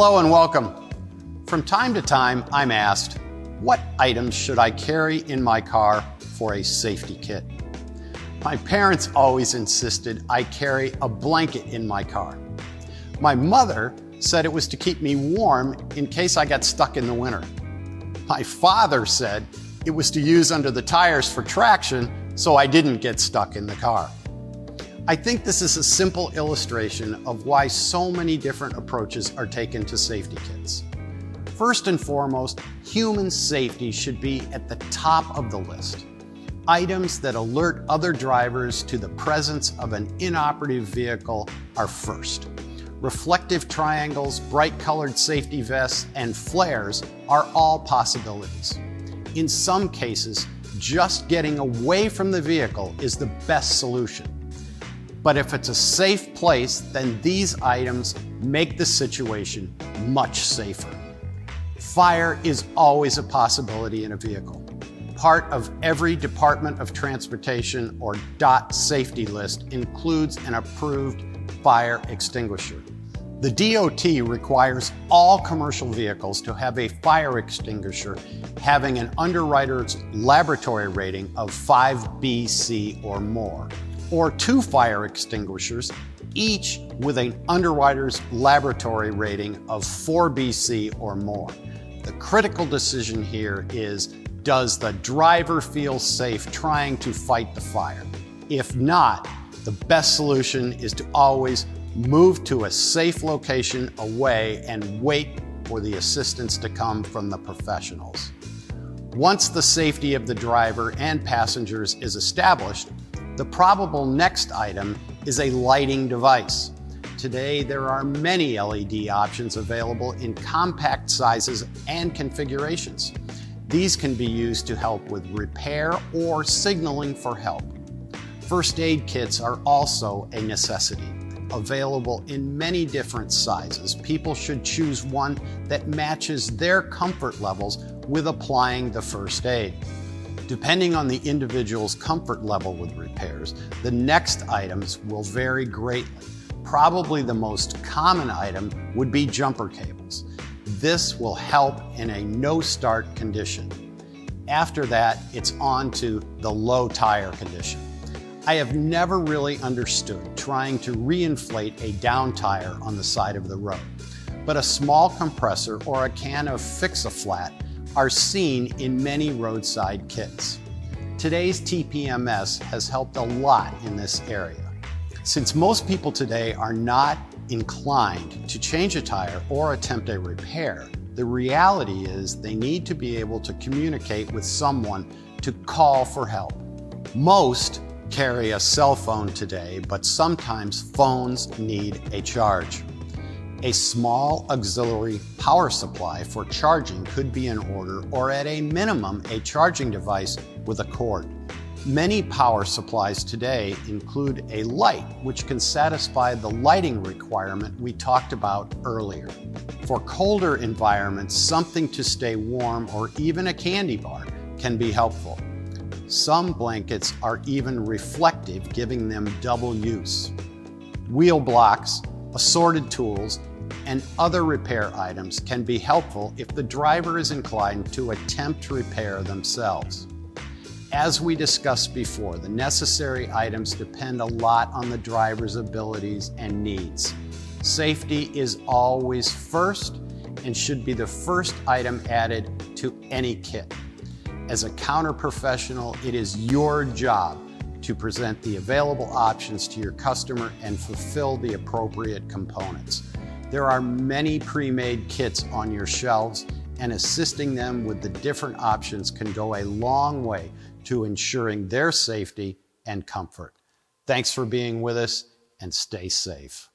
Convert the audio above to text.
Hello and welcome. From time to time, I'm asked, what items should I carry in my car for a safety kit? My parents always insisted I carry a blanket in my car. My mother said it was to keep me warm in case I got stuck in the winter. My father said it was to use under the tires for traction so I didn't get stuck in the car. I think this is a simple illustration of why so many different approaches are taken to safety kits. First and foremost, human safety should be at the top of the list. Items that alert other drivers to the presence of an inoperative vehicle are first. Reflective triangles, bright-colored safety vests, and flares are all possibilities. In some cases, just getting away from the vehicle is the best solution. But if it's a safe place, then these items make the situation much safer. Fire is always a possibility in a vehicle. Part of every Department of Transportation or DOT safety list includes an approved fire extinguisher. The DOT requires all commercial vehicles to have a fire extinguisher having an underwriter's laboratory rating of 5BC or more, or 2 fire extinguishers, each with an underwriter's laboratory rating of 4BC or more. The critical decision here is, does the driver feel safe trying to fight the fire? If not, the best solution is to always move to a safe location away and wait for the assistance to come from the professionals. Once the safety of the driver and passengers is established, the probable next item is a lighting device. Today, there are many LED options available in compact sizes and configurations. These can be used to help with repair or signaling for help. First aid kits are also a necessity. Available in many different sizes, people should choose one that matches their comfort levels with applying the first aid. Depending on the individual's comfort level with repairs, the next items will vary greatly. Probably the most common item would be jumper cables. This will help in a no-start condition. After that, it's on to the low tire condition. I have never really understood trying to reinflate a down tire on the side of the road, but a small compressor or a can of Fix-A-Flat are seen in many roadside kits. Today's TPMS has helped a lot in this area. Since most people today are not inclined to change a tire or attempt a repair, the reality is they need to be able to communicate with someone to call for help. Most carry a cell phone today, but sometimes phones need a charge. A small auxiliary power supply for charging could be in order, or at a minimum, a charging device with a cord. Many power supplies today include a light, which can satisfy the lighting requirement we talked about earlier. For colder environments, something to stay warm or even a candy bar can be helpful. Some blankets are even reflective, giving them double use. Wheel blocks, assorted tools, and other repair items can be helpful if the driver is inclined to attempt to repair themselves. As we discussed before, the necessary items depend a lot on the driver's abilities and needs. Safety is always first and should be the first item added to any kit. As a counter professional, it is your job to present the available options to your customer and fulfill the appropriate components. There are many pre-made kits on your shelves, and assisting them with the different options can go a long way to ensuring their safety and comfort. Thanks for being with us, and stay safe.